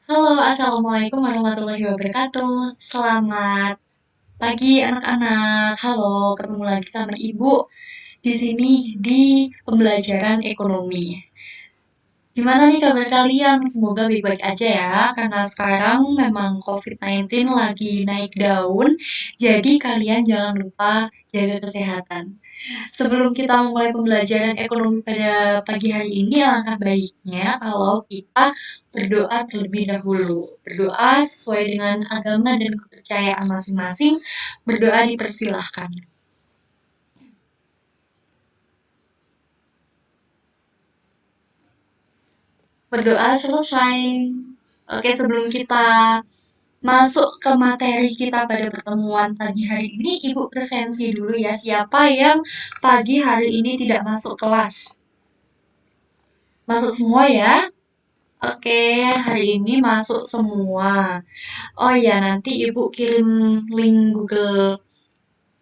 Halo, assalamualaikum warahmatullahi wabarakatuh. Selamat pagi anak-anak. Halo, ketemu lagi sama Ibu di sini di pembelajaran ekonomi. Gimana nih kabar kalian? Semoga baik-baik aja ya, karena sekarang memang COVID-19 lagi naik daun, jadi kalian jangan lupa jaga kesehatan. Sebelum kita memulai pembelajaran ekonomi pada pagi hari ini, alangkah baiknya kalau kita berdoa terlebih dahulu. Berdoa sesuai dengan agama dan kepercayaan masing-masing. Berdoa dipersilahkan. Berdoa selesai. Oke, sebelum kita masuk ke materi kita pada pertemuan pagi hari ini, Ibu presensi dulu ya, siapa yang pagi hari ini tidak masuk kelas. Masuk semua ya? Oke, hari ini masuk semua. Oh ya, nanti Ibu kirim link Google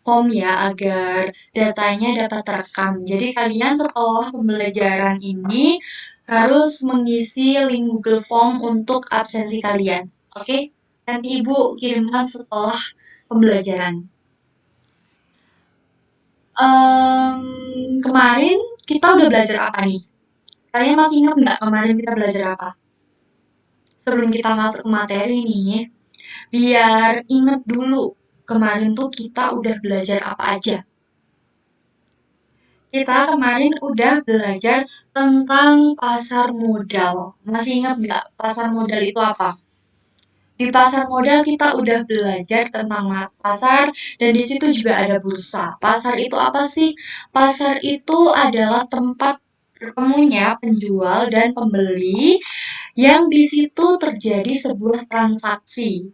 Form ya, agar datanya dapat terekam. Jadi kalian setelah pembelajaran ini harus mengisi link Google Form untuk absensi kalian. Oke, nanti Ibu kirimkan setelah pembelajaran. Kemarin kita udah belajar apa nih? Kalian masih ingat nggak kemarin kita belajar apa? Sebelum kita masuk ke materi nih, biar inget dulu kemarin tuh kita udah belajar apa aja. Kita kemarin udah belajar tentang pasar modal. Masih ingat nggak pasar modal itu apa? Di pasar modal kita udah belajar tentang pasar dan di situ juga ada bursa. Pasar itu apa sih? Pasar itu adalah tempat bertemunya penjual dan pembeli yang di situ terjadi sebuah transaksi.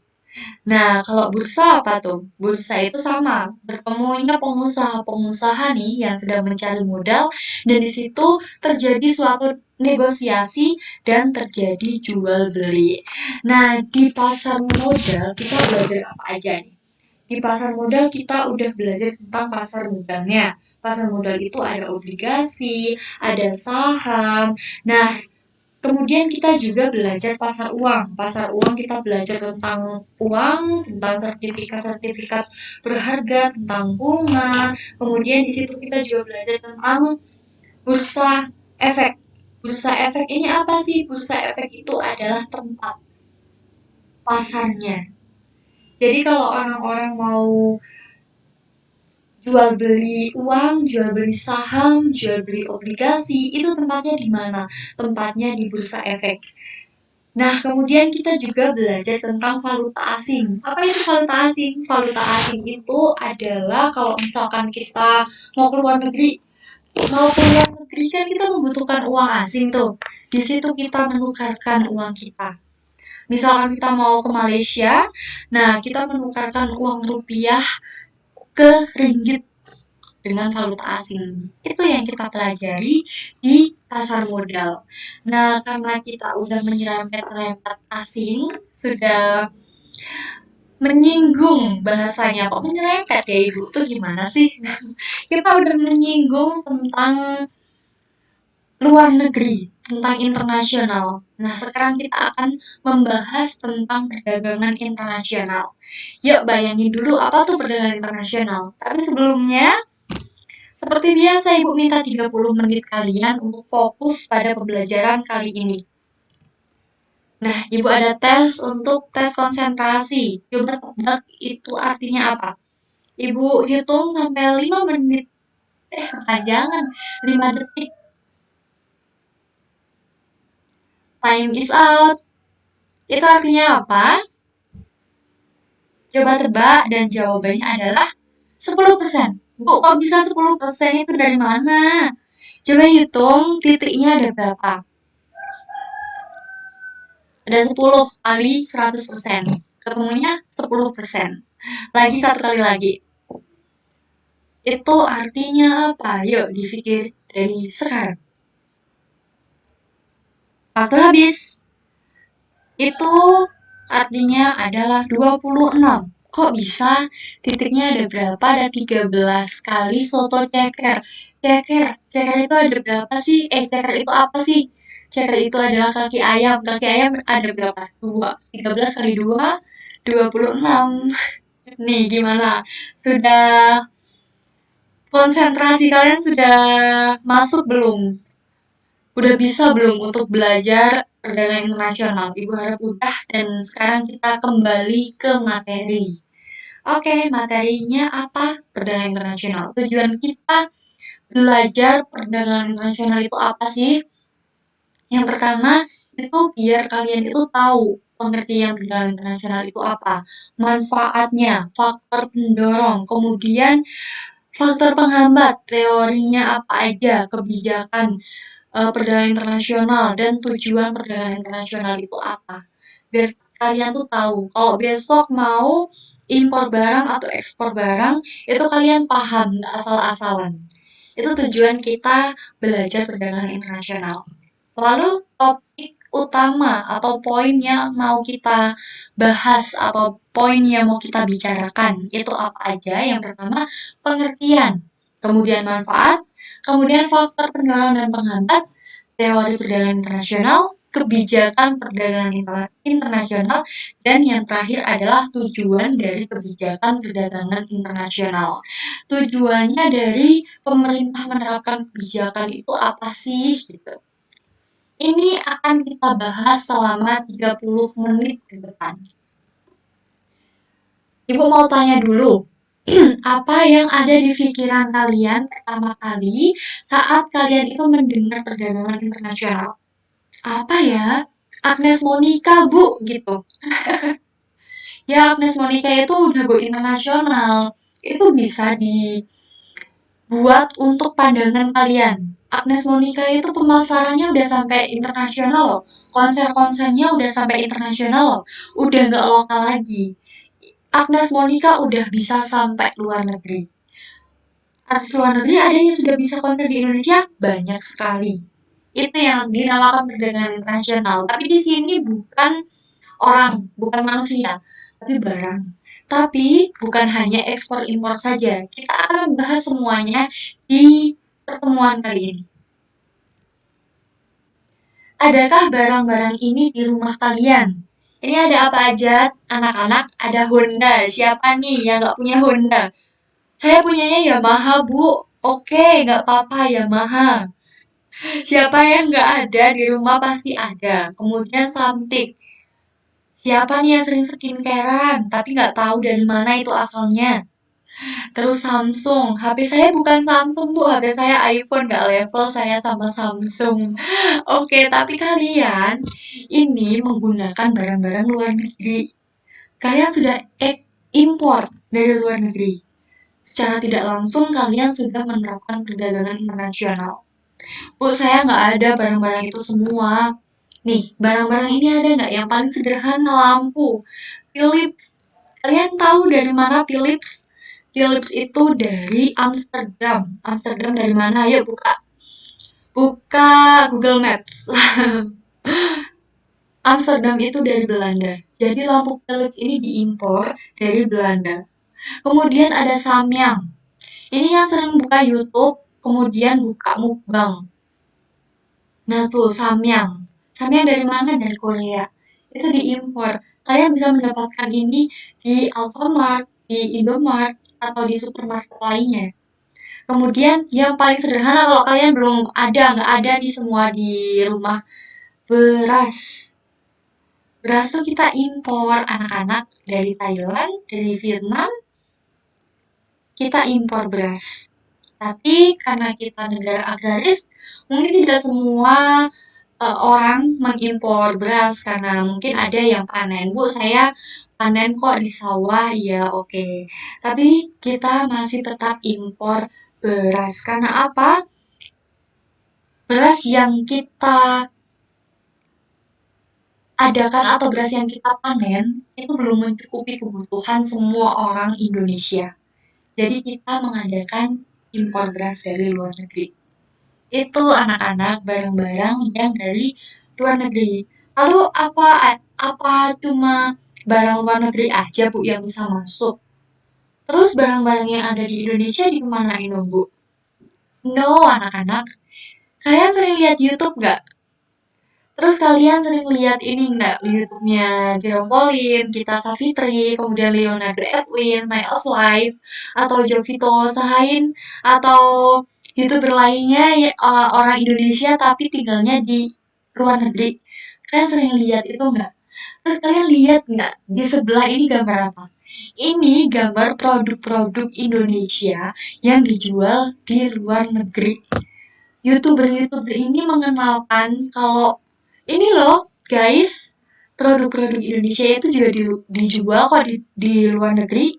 Nah, kalau bursa apa tuh? Bursa itu sama, bertemunya pengusaha-pengusaha nih yang sedang mencari modal dan di situ terjadi suatu negosiasi dan terjadi jual beli. Nah, di pasar modal kita belajar apa aja nih? Di pasar modal kita udah belajar tentang pasar modalnya. Pasar modal itu ada obligasi, ada saham. Nah, kemudian kita juga belajar pasar uang. Pasar uang kita belajar tentang uang, tentang sertifikat-sertifikat berharga, tentang bunga. Kemudian di situ kita juga belajar tentang bursa efek. Bursa efek ini apa sih? Bursa efek itu adalah tempat pasarnya. Jadi kalau orang-orang mau jual beli uang, jual beli saham, jual beli obligasi, itu tempatnya di mana? Tempatnya di bursa efek. Nah, kemudian kita juga belajar tentang valuta asing. Apa itu valuta asing? Valuta asing itu adalah kalau misalkan kita mau keluar negeri, kan kita membutuhkan uang asing tuh. Di situ kita menukarkan uang kita. Misalkan kita mau ke Malaysia, nah kita menukarkan uang rupiah ke ringgit dengan valuta asing. Itu yang kita pelajari di pasar modal. Nah, karena kita udah menyerempet-rempet asing, sudah menyinggung bahasanya. Kok menyerempet ya Ibu? Itu gimana sih? Kita udah menyinggung tentang luar negeri, tentang internasional. Nah, sekarang kita akan membahas tentang perdagangan internasional. Yuk bayangin dulu apa tuh perdagangan internasional. Tapi sebelumnya, seperti biasa, Ibu minta 30 menit kalian untuk fokus pada pembelajaran kali ini. Nah, Ibu ada tes untuk tes konsentrasi. Coba tebak itu artinya apa? Ibu hitung sampai 5 menit. Jangan, 5 detik. Time is out. Itu artinya apa? Coba tebak dan jawabannya adalah 10%. Bu, kok bisa 10% itu dari mana? Coba hitung titiknya ada berapa? Ada 10 kali 100%. Ketemunya 10%. Lagi satu kali lagi. Itu artinya apa? Yuk dipikir dari sekarang. Waktu habis. Itu artinya adalah 26. Kok bisa? Titiknya ada berapa? Ada 13 kali soto ceker. Ceker itu ada berapa sih? Ceker itu apa sih? CR itu adalah kaki ayam. Kaki ayam ada berapa? 13 kali 2, 26. Nih, gimana? Sudah konsentrasi kalian sudah masuk belum? Udah bisa belum untuk belajar perdagangan internasional? Ibu harap udah, dan sekarang kita kembali ke materi. Oke, materinya apa? Perdagangan internasional. Tujuan kita belajar perdagangan internasional itu apa sih? Yang pertama, itu biar kalian itu tahu pengertian perdagangan internasional itu apa, manfaatnya, faktor pendorong, kemudian faktor penghambat, teorinya apa aja, kebijakan perdagangan internasional, dan tujuan perdagangan internasional itu apa. Biar kalian tuh tahu, kalau besok mau impor barang atau ekspor barang, itu kalian paham, nggak asal-asalan. Itu tujuan kita belajar perdagangan internasional. Lalu topik utama atau poin yang mau kita bahas atau poin yang mau kita bicarakan itu apa aja? Yang pertama, pengertian, kemudian manfaat, kemudian faktor pendorong dan penghambat, teori perdagangan internasional, kebijakan perdagangan internasional, dan yang terakhir adalah tujuan dari kebijakan perdagangan internasional. Tujuannya dari pemerintah menerapkan kebijakan itu apa sih gitu. Ini akan kita bahas selama 30 menit ke depan. Ibu mau tanya dulu, apa yang ada di pikiran kalian pertama kali saat kalian itu mendengar perdagangan internasional? Apa ya? Agnes Monica, Bu, gitu. Ya, Agnes Monica itu udah go internasional. Itu bisa dibuat untuk pandangan kalian. Agnes Monica itu pemasarannya udah sampai internasional loh. Konser-konsernya udah sampai internasional loh. Udah nggak lokal lagi. Agnes Monica udah bisa sampai luar negeri. Artis luar negeri ada yang sudah bisa konser di Indonesia? Banyak sekali. Itu yang dinamakan perdagangan internasional. Tapi di sini bukan orang, bukan manusia, tapi barang. Tapi bukan hanya ekspor impor saja. Kita akan bahas semuanya di pertemuan kali ini. Adakah barang-barang ini di rumah kalian? Ini ada apa aja, anak-anak? Ada Honda. Siapa nih yang nggak punya Honda? Saya punyanya Yamaha, Bu. Oke, nggak apa-apa, Yamaha. Siapa yang nggak ada di rumah pasti ada. Kemudian Samtik. Siapa nih yang sering skincarean, tapi nggak tahu dari mana itu asalnya. Terus Samsung. HP saya bukan Samsung, Bu. HP saya iPhone, nggak level saya sama Samsung. Oke, tapi kalian ini menggunakan barang-barang luar negeri. Kalian sudah impor dari luar negeri. Secara tidak langsung kalian sudah menerapkan perdagangan internasional. Bu, saya nggak ada barang-barang itu semua. Nih, barang-barang ini ada nggak? Yang paling sederhana, lampu. Philips. Kalian tahu dari mana Philips? Philips itu dari Amsterdam. Amsterdam dari mana? Ayo buka. Buka Google Maps. Amsterdam itu dari Belanda. Jadi lampu Philips ini diimpor dari Belanda. Kemudian ada Samyang. Ini yang sering buka YouTube, kemudian buka mukbang. Nah tuh, Samyang. Samyang dari mana? Dari Korea. Itu diimpor. Kalian bisa mendapatkan ini di Alfamart, di Indomart, atau di supermarket lainnya. Kemudian yang paling sederhana kalau kalian belum ada, nggak ada nih semua di rumah, beras. Beras tuh kita impor anak-anak dari Thailand, dari Vietnam, kita impor beras. Tapi karena kita negara agraris, mungkin tidak semua orang mengimpor beras karena mungkin ada yang panen. Bu, saya panen kok di sawah, ya oke. Tapi kita masih tetap impor beras. Karena apa? Beras yang kita adakan atau beras yang kita panen itu belum mencukupi kebutuhan semua orang Indonesia. Jadi kita mengadakan impor beras dari luar negeri. Itu anak-anak barang-barang yang dari luar negeri. Lalu apa cuma barang luar negeri aja Bu yang bisa masuk? Terus barang-barang yang ada di Indonesia dikemanain dong Bu? No anak-anak, kalian sering lihat YouTube nggak? Terus kalian sering lihat ini nggak, YouTube-nya Jerome Pauline, Gita Savitri, kemudian Leonardo Edwin, My Own Life, atau Jovito Sahain, atau YouTuber lainnya orang Indonesia tapi tinggalnya di luar negeri. Kalian sering lihat itu nggak? Terus kalian lihat nggak di sebelah ini gambar apa? Ini gambar produk-produk Indonesia yang dijual di luar negeri. YouTuber-YouTuber ini mengenalkan kalau ini loh guys, produk-produk Indonesia itu juga dijual kok di luar negeri.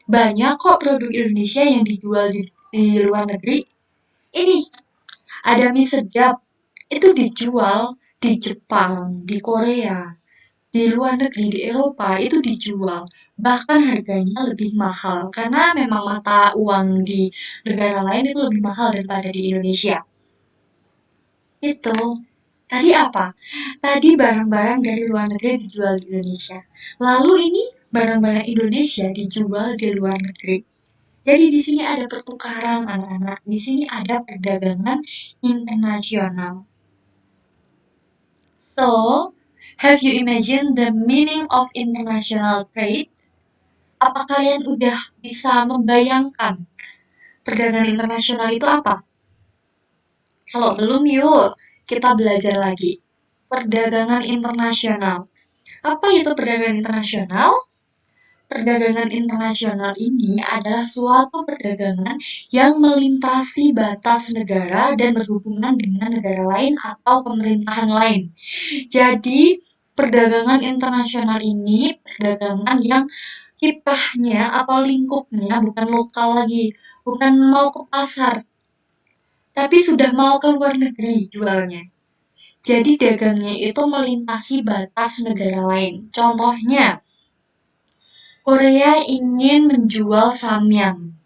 Banyak kok produk Indonesia yang dijual di luar negeri. Ini ada mie sedap, itu dijual di Jepang, di Korea, di luar negeri, di Eropa, itu dijual. Bahkan harganya lebih mahal, karena memang mata uang di negara lain itu lebih mahal daripada di Indonesia. Itu. Tadi apa? Tadi barang-barang dari luar negeri dijual di Indonesia. Lalu ini barang-barang Indonesia dijual di luar negeri. Jadi di sini ada pertukaran anak-anak. Di sini ada perdagangan internasional. So, have you imagined the meaning of international trade? Apa kalian udah bisa membayangkan perdagangan internasional itu apa? Kalau belum, yuk kita belajar lagi. Perdagangan internasional. Apa itu perdagangan internasional? Perdagangan internasional ini adalah suatu perdagangan yang melintasi batas negara dan berhubungan dengan negara lain atau pemerintahan lain. Jadi, perdagangan internasional ini perdagangan yang kiprahnya atau lingkupnya bukan lokal lagi, bukan mau ke pasar, tapi sudah mau ke luar negeri jualnya. Jadi dagangnya itu melintasi batas negara lain. Contohnya, Korea ingin menjual samyang.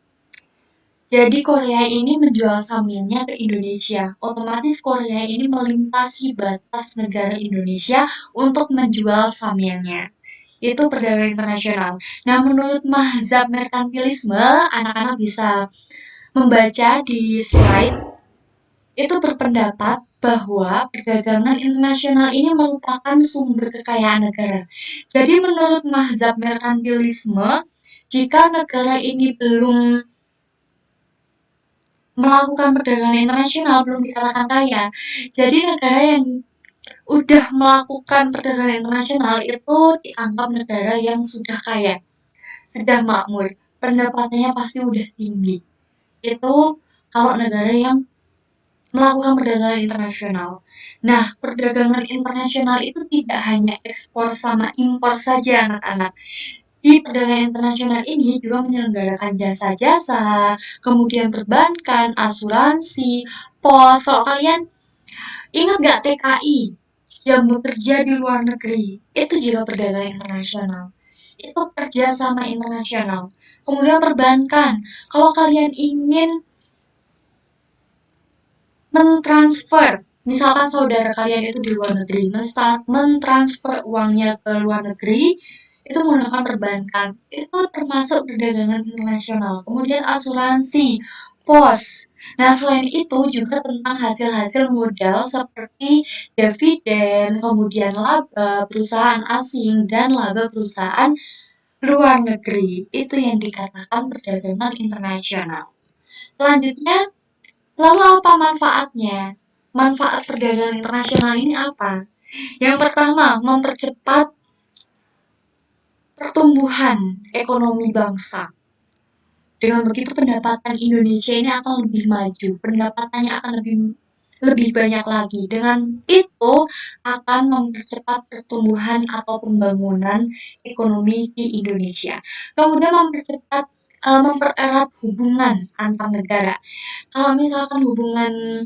Jadi Korea ini menjual samyangnya ke Indonesia. Otomatis Korea ini melintasi batas negara Indonesia untuk menjual samyangnya. Itu perdagangan internasional. Nah, menurut mazhab merkantilisme, anak-anak bisa membaca di slide itu berpendapat bahwa perdagangan internasional ini merupakan sumber kekayaan negara. Jadi menurut mazhab merkantilisme, jika negara ini belum melakukan perdagangan internasional, belum dikatakan kaya. Jadi negara yang udah melakukan perdagangan internasional itu dianggap negara yang sudah kaya, sudah makmur, pendapatannya pasti udah tinggi. Itu kalau negara yang melakukan perdagangan internasional. Nah, perdagangan internasional itu tidak hanya ekspor sama impor saja anak-anak. Di perdagangan internasional ini juga menyelenggarakan jasa-jasa, kemudian perbankan, asuransi, pos. Kalau kalian ingat nggak TKI yang bekerja di luar negeri, itu juga perdagangan internasional. Itu kerjasama internasional. Kemudian perbankan, kalau kalian ingin mentransfer, misalkan saudara kalian itu di luar negeri, mentransfer uangnya ke luar negeri, itu menggunakan perbankan. Itu termasuk perdagangan internasional. Kemudian asuransi, pos. Nah, selain itu juga tentang hasil-hasil modal seperti dividen, kemudian laba perusahaan asing, dan laba perusahaan luar negeri. Itu yang dikatakan perdagangan internasional. Selanjutnya, lalu apa manfaatnya? Manfaat perdagangan internasional ini apa? Yang pertama, mempercepat pertumbuhan ekonomi bangsa. Dengan begitu pendapatan Indonesia ini akan lebih maju, pendapatannya akan lebih banyak lagi. Dengan itu akan mempercepat pertumbuhan atau pembangunan ekonomi di Indonesia. Kemudian mempererat hubungan antar negara. Kalau misalkan hubungan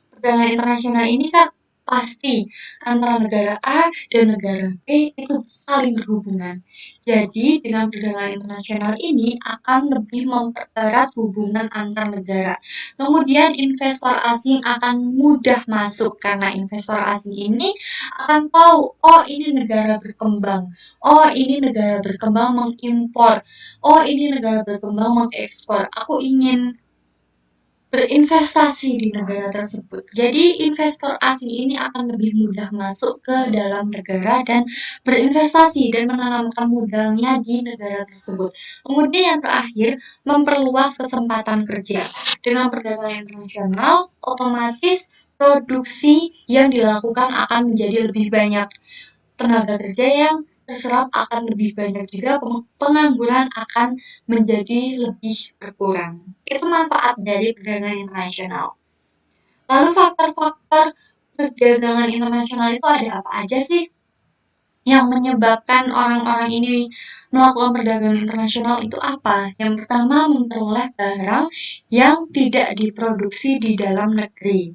perdagangan internasional ini kan pasti antara negara A dan negara B itu saling berhubungan. Jadi dengan perdagangan internasional ini akan lebih mempererat hubungan antar negara. Kemudian investor asing akan mudah masuk karena investor asing ini akan tahu, oh ini negara berkembang, oh ini negara berkembang mengimpor, oh ini negara berkembang mengekspor. Aku ingin berinvestasi di negara tersebut. Jadi investor asing ini akan lebih mudah masuk ke dalam negara dan berinvestasi dan menanamkan modalnya di negara tersebut. Kemudian yang terakhir, memperluas kesempatan kerja. Dengan perdagangan internasional, otomatis produksi yang dilakukan akan menjadi lebih banyak. Tenaga kerja yang terserap akan lebih banyak juga, pengangguran akan menjadi lebih berkurang. Itu manfaat dari perdagangan internasional. Lalu faktor-faktor perdagangan internasional itu ada apa aja sih yang menyebabkan orang-orang ini melakukan perdagangan internasional itu apa? Yang pertama, memperoleh barang yang tidak diproduksi di dalam negeri.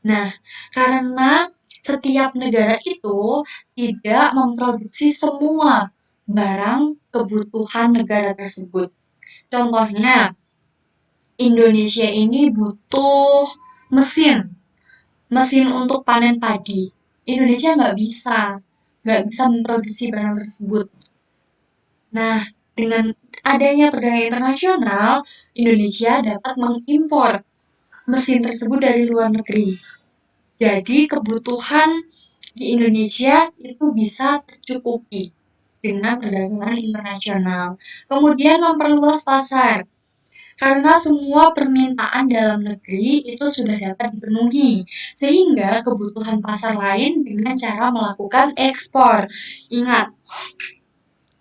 Nah, karena setiap negara itu tidak memproduksi semua barang kebutuhan negara tersebut. Contohnya, Indonesia ini butuh mesin untuk panen padi. Indonesia nggak bisa memproduksi barang tersebut. Nah, dengan adanya perdagangan internasional, Indonesia dapat mengimpor mesin tersebut dari luar negeri. Jadi kebutuhan di Indonesia itu bisa tercukupi dengan perdagangan internasional. Kemudian memperluas pasar. Karena semua permintaan dalam negeri itu sudah dapat dipenuhi, sehingga kebutuhan pasar lain dengan cara melakukan ekspor. Ingat,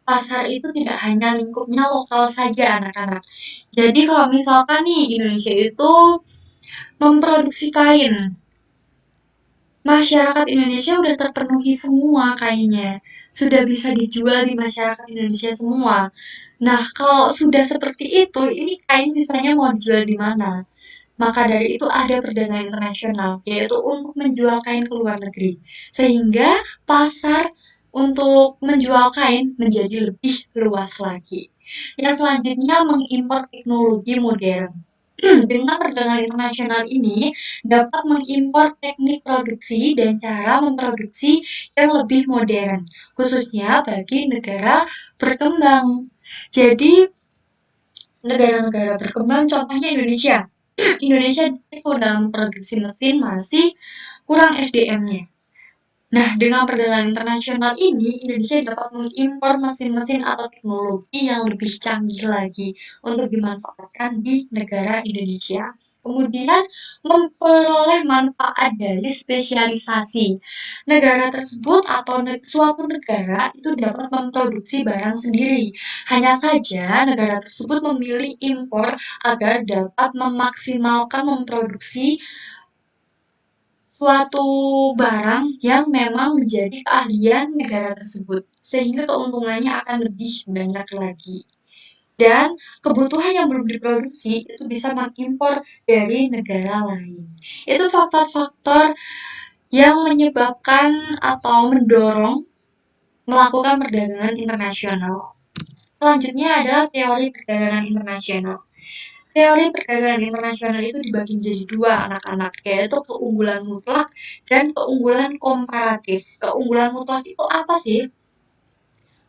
pasar itu tidak hanya lingkupnya lokal saja, anak-anak. Jadi kalau misalkan nih Indonesia itu memproduksi kain, masyarakat Indonesia udah terpenuhi semua kainnya, sudah bisa dijual di masyarakat Indonesia semua. Nah, kalau sudah seperti itu, ini kain sisanya mau dijual di mana? Maka dari itu ada perdagangan internasional, yaitu untuk menjual kain ke luar negeri. Sehingga pasar untuk menjual kain menjadi lebih luas lagi. Yang selanjutnya mengimpor teknologi modern. Dengan perdagangan internasional ini dapat mengimpor teknik produksi dan cara memproduksi yang lebih modern, khususnya bagi negara berkembang. Jadi, negara-negara berkembang contohnya Indonesia. Indonesia itu dalam produksi mesin masih kurang SDM-nya. Nah, dengan perdagangan internasional ini, Indonesia dapat mengimpor mesin-mesin atau teknologi yang lebih canggih lagi untuk dimanfaatkan di negara Indonesia. Kemudian, memperoleh manfaat dari spesialisasi. Negara tersebut atau suatu negara itu dapat memproduksi barang sendiri. Hanya saja, negara tersebut memilih impor agar dapat memaksimalkan memproduksi suatu barang yang memang menjadi keahlian negara tersebut, sehingga keuntungannya akan lebih banyak lagi. Dan kebutuhan yang belum diproduksi itu bisa mengimpor dari negara lain. Itu faktor-faktor yang menyebabkan atau mendorong melakukan perdagangan internasional. Selanjutnya adalah teori perdagangan internasional. Teori perdagangan internasional itu dibagi menjadi dua, anak-anak, yaitu keunggulan mutlak dan keunggulan komparatif. Keunggulan mutlak itu apa sih?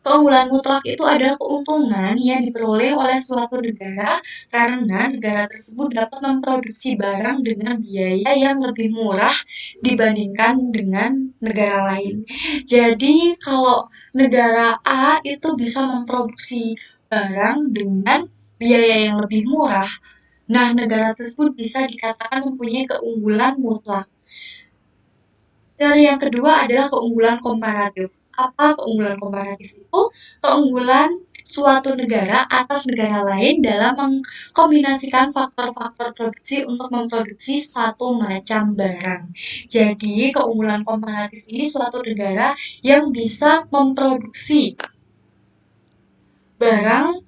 Keunggulan mutlak itu adalah keuntungan yang diperoleh oleh suatu negara karena negara tersebut dapat memproduksi barang dengan biaya yang lebih murah dibandingkan dengan negara lain. Jadi kalau negara A itu bisa memproduksi barang dengan biaya yang lebih murah, nah negara tersebut bisa dikatakan mempunyai keunggulan mutlak. Teori yang kedua adalah keunggulan komparatif. Apa keunggulan komparatif itu? Keunggulan suatu negara atas negara lain dalam mengkombinasikan faktor-faktor produksi untuk memproduksi satu macam barang. Jadi, keunggulan komparatif ini suatu negara yang bisa memproduksi barang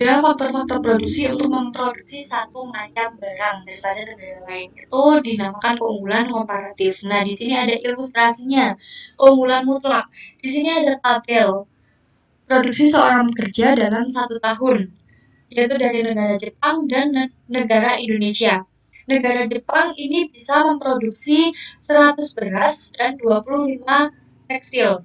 dengan faktor-faktor produksi untuk memproduksi satu macam barang daripada negara lain. Itu dinamakan keunggulan komparatif. Nah, di sini ada ilustrasinya. Keunggulan mutlak. Di sini ada tabel produksi seorang pekerja dalam 1 tahun, yaitu dari negara Jepang dan negara Indonesia. Negara Jepang ini bisa memproduksi 100 beras dan 25 tekstil.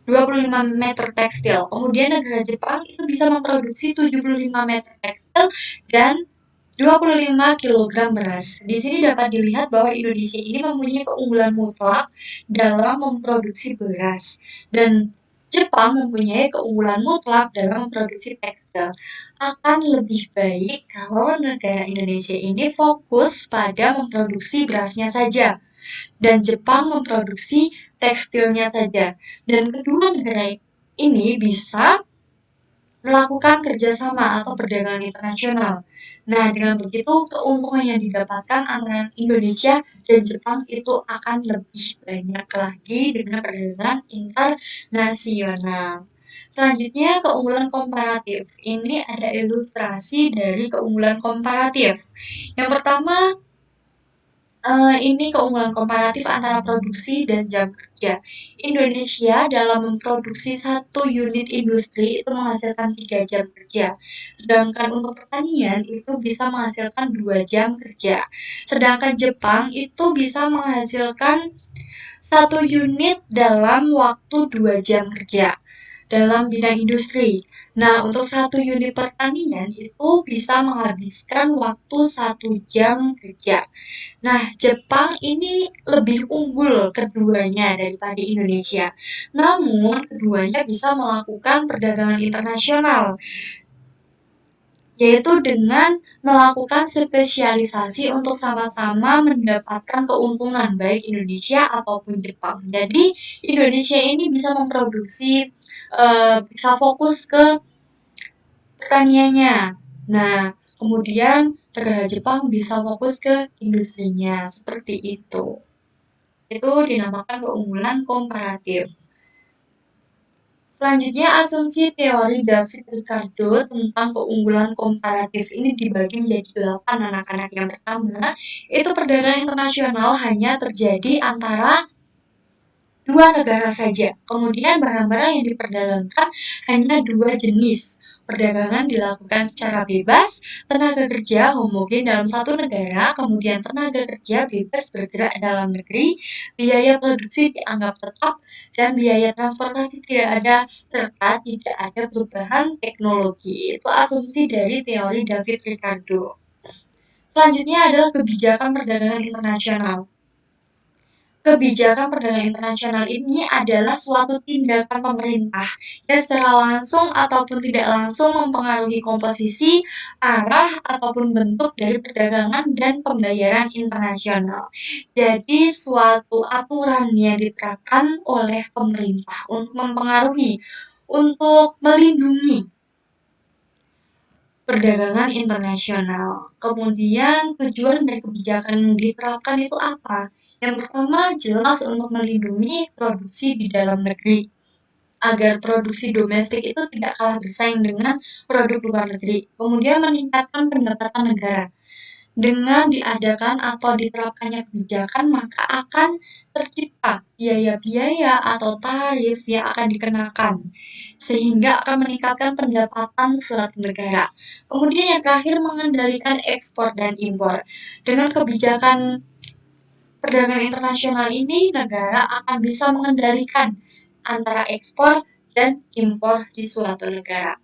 25 meter tekstil. Kemudian negara Jepang itu bisa memproduksi 75 meter tekstil dan 25 kg beras. Di sini dapat dilihat bahwa Indonesia ini mempunyai keunggulan mutlak dalam memproduksi beras dan Jepang mempunyai keunggulan mutlak dalam memproduksi tekstil. Akan lebih baik kalau negara Indonesia ini fokus pada memproduksi berasnya saja dan Jepang memproduksi tekstilnya saja. Dan kedua negara ini bisa melakukan kerjasama atau perdagangan internasional. Nah, dengan begitu keuntungan yang didapatkan antara Indonesia dan Jepang itu akan lebih banyak lagi dengan perdagangan internasional. Selanjutnya, keunggulan komparatif. Ini ada ilustrasi dari keunggulan komparatif. Yang pertama, ini keunggulan komparatif antara produksi dan jam kerja. Indonesia dalam memproduksi 1 unit industri itu menghasilkan 3 jam kerja. Sedangkan untuk pertanian itu bisa menghasilkan 2 jam kerja. Sedangkan Jepang itu bisa menghasilkan 1 unit dalam waktu 2 jam kerja dalam bidang industri. Nah, untuk 1 unit pertanian itu bisa menghabiskan waktu 1 jam kerja. Nah, Jepang ini lebih unggul keduanya daripada Indonesia. Namun, keduanya bisa melakukan perdagangan internasional, yaitu dengan melakukan spesialisasi untuk sama-sama mendapatkan keuntungan baik Indonesia ataupun Jepang. Jadi, Indonesia ini bisa memproduksi, bisa fokus ke pertaniannya. Nah, kemudian negara Jepang bisa fokus ke industrinya, seperti itu. Itu dinamakan keunggulan komparatif. Selanjutnya, asumsi teori David Ricardo tentang keunggulan komparatif ini dibagi menjadi 8 anak-anak. Yang pertama, itu perdagangan internasional hanya terjadi antara 2 negara saja. Kemudian barang-barang yang diperdagangkan hanya 2 jenis. Perdagangan dilakukan secara bebas, tenaga kerja homogen dalam satu negara, kemudian tenaga kerja bebas bergerak dalam negeri, biaya produksi dianggap tetap, dan biaya transportasi tidak ada, serta tidak ada perubahan teknologi. Itu asumsi dari teori David Ricardo. Selanjutnya adalah kebijakan perdagangan internasional. Kebijakan perdagangan internasional ini adalah suatu tindakan pemerintah yang secara langsung ataupun tidak langsung mempengaruhi komposisi, arah, ataupun bentuk dari perdagangan dan pembayaran internasional. Jadi suatu aturan yang diterapkan oleh pemerintah untuk mempengaruhi, untuk melindungi perdagangan internasional. Kemudian tujuan dari kebijakan yang diterapkan itu apa? Yang pertama jelas untuk melindungi produksi di dalam negeri agar produksi domestik itu tidak kalah bersaing dengan produk luar negeri. Kemudian meningkatkan pendapatan negara. Dengan diadakan atau diterapkannya kebijakan, maka akan tercipta biaya-biaya atau tarif yang akan dikenakan, sehingga akan meningkatkan pendapatan suatu negara. Kemudian yang terakhir, mengendalikan ekspor dan impor. Dengan kebijakan perdagangan internasional ini, negara akan bisa mengendalikan antara ekspor dan impor di suatu negara.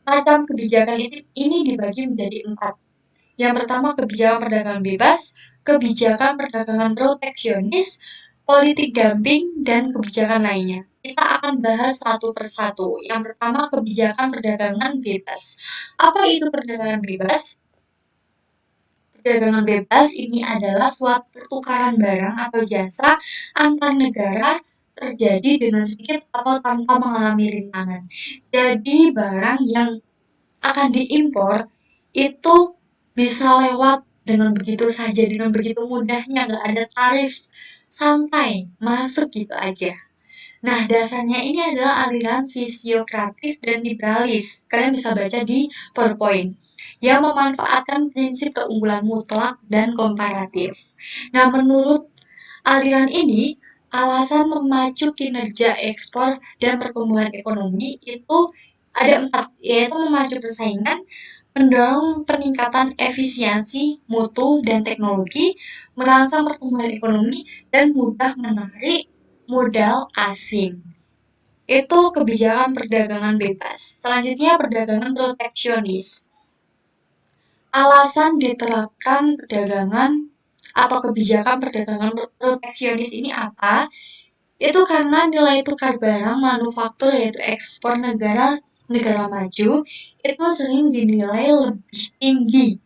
Macam kebijakan ini dibagi menjadi 4. Yang pertama, kebijakan perdagangan bebas, kebijakan perdagangan proteksionis, politik dumping, dan kebijakan lainnya. Kita akan bahas satu persatu. Yang pertama, kebijakan perdagangan bebas. Apa itu perdagangan bebas? Perdagangan bebas ini adalah suatu pertukaran barang atau jasa antar negara terjadi dengan sedikit atau tanpa mengalami rintangan. Jadi barang yang akan diimpor itu bisa lewat dengan begitu saja, dengan begitu mudahnya, nggak ada tarif, santai, masuk gitu aja. Nah, dasarnya ini adalah aliran fisiokratis dan liberalis. Kalian bisa baca di PowerPoint. Yang memanfaatkan prinsip keunggulan mutlak dan komparatif. Nah, menurut aliran ini, alasan memacu kinerja ekspor dan pertumbuhan ekonomi itu ada 4, yaitu memacu persaingan, mendorong peningkatan efisiensi, mutu, dan teknologi, merangsang pertumbuhan ekonomi, dan mudah menarik modal asing. Itu kebijakan perdagangan bebas. Selanjutnya perdagangan proteksionis. Alasan diterapkan perdagangan atau kebijakan perdagangan proteksionis ini apa? Itu karena nilai tukar barang manufaktur yaitu ekspor negara maju itu sering dinilai lebih tinggi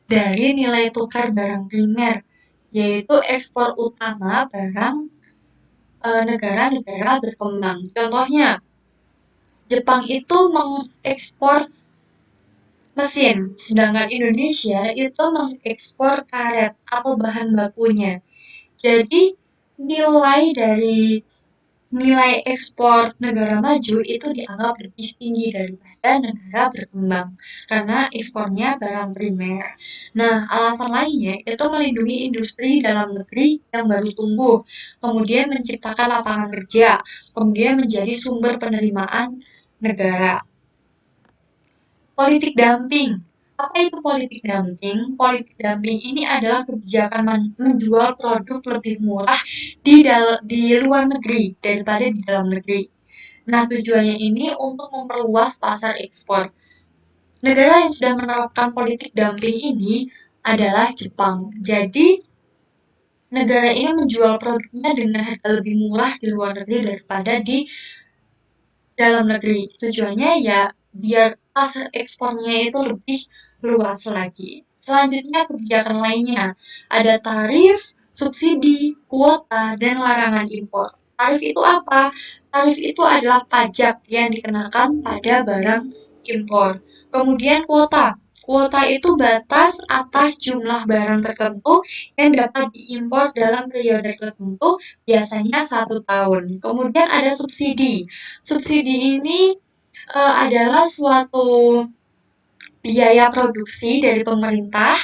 dari nilai tukar barang primer, yaitu ekspor utama barang negara-negara berkembang. Contohnya, Jepang itu mengekspor mesin, sedangkan Indonesia itu mengekspor karet atau bahan bakunya. Jadi nilai ekspor negara maju itu dianggap lebih tinggi daripada negara berkembang karena ekspornya barang primer. Nah, alasan lainnya itu melindungi industri dalam negeri yang baru tumbuh, kemudian menciptakan lapangan kerja, kemudian menjadi sumber penerimaan negara. Politik dumping. Apa itu politik dumping? Politik dumping ini adalah kebijakan menjual produk lebih murah di luar negeri daripada di dalam negeri. Nah, tujuannya ini untuk memperluas pasar ekspor. Negara yang sudah menerapkan politik dumping ini adalah Jepang. Jadi, negara ini menjual produknya dengan harga lebih murah di luar negeri daripada di dalam negeri. Tujuannya ya biar pasar ekspornya itu lebih luas lagi. Selanjutnya kebijakan lainnya, ada tarif, subsidi, kuota, dan larangan impor. Tarif itu apa? Tarif itu adalah pajak yang dikenakan pada barang impor. Kemudian kuota. Kuota itu batas atas jumlah barang tertentu yang dapat diimpor dalam periode tertentu, biasanya 1 tahun. Kemudian ada subsidi. Subsidi ini adalah suatu biaya produksi dari pemerintah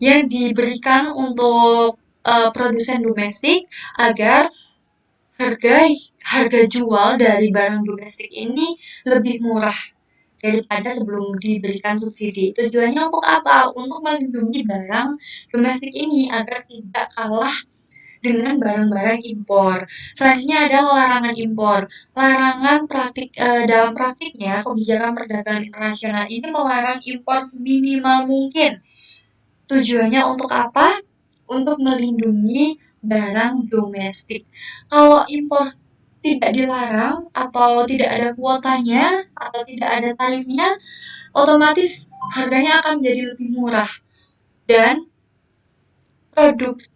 yang diberikan untuk produsen domestik agar harga harga jual dari barang domestik ini lebih murah daripada sebelum diberikan subsidi. Tujuannya untuk apa? Untuk melindungi barang domestik ini agar tidak kalah dengan barang-barang impor. Selanjutnya ada larangan impor. Dalam praktiknya kebijakan perdagangan internasional ini melarang impor seminimal mungkin. Tujuannya untuk apa? Untuk melindungi barang domestik. Kalau impor tidak dilarang atau tidak ada kuotanya atau tidak ada tarifnya, otomatis harganya akan menjadi lebih murah dan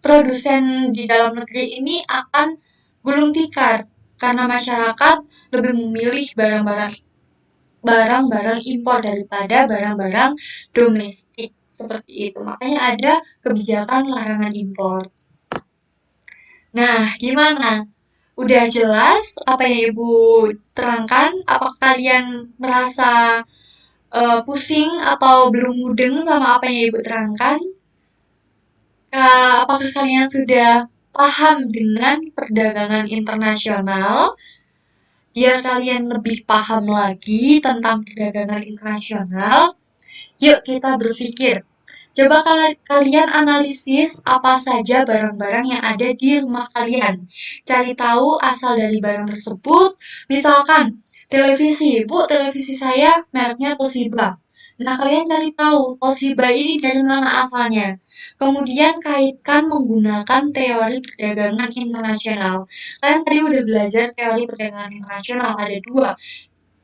produsen di dalam negeri ini akan gulung tikar karena masyarakat lebih memilih barang-barang impor daripada barang-barang domestik seperti itu. Makanya ada kebijakan larangan impor. Nah, gimana? Udah jelas apa yang Ibu terangkan? Apakah kalian merasa pusing atau belum mudeng sama apa yang Ibu terangkan? Apakah kalian sudah paham dengan perdagangan internasional? Biar kalian lebih paham lagi tentang perdagangan internasional, yuk kita berpikir. Coba kalian analisis apa saja barang-barang yang ada di rumah kalian. Cari tahu asal dari barang tersebut. Misalkan, televisi. Bu, televisi saya mereknya Toshiba. Nah, kalian cari tahu Toshiba ini dari mana asalnya. Kemudian kaitkan menggunakan teori perdagangan internasional. Kalian tadi udah belajar teori perdagangan internasional, ada 2.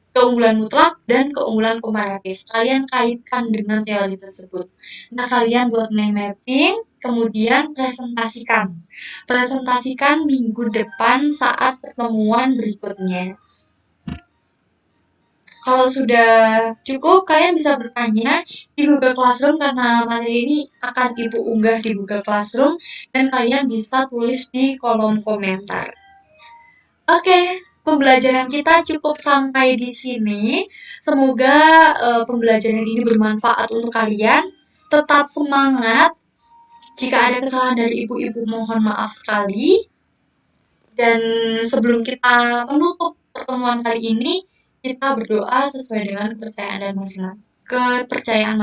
Keunggulan mutlak dan keunggulan komparatif. Kalian kaitkan dengan teori tersebut. Nah, kalian buat mind mapping, kemudian presentasikan. Presentasikan minggu depan saat pertemuan berikutnya. Kalau sudah cukup, kalian bisa bertanya di Google Classroom karena materi ini akan Ibu unggah di Google Classroom dan kalian bisa tulis di kolom komentar. Oke, pembelajaran kita cukup sampai di sini. Semoga pembelajaran ini bermanfaat untuk kalian. Tetap semangat. Jika ada kesalahan dari ibu-ibu, mohon maaf sekali. Dan sebelum kita menutup pertemuan kali ini, kita berdoa sesuai dengan kepercayaan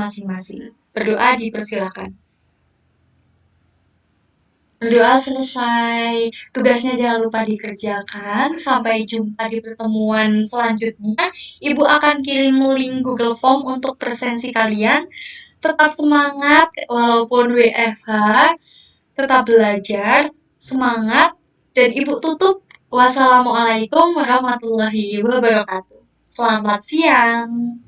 masing-masing. Berdoa dipersilakan. Berdoa selesai, tugasnya jangan lupa dikerjakan. Sampai jumpa di pertemuan selanjutnya. Ibu akan kirim link Google Form untuk presensi kalian. tetap semangat walaupun WFH, tetap belajar, semangat, dan Ibu tutup. Wassalamualaikum warahmatullahi wabarakatuh. Selamat siang.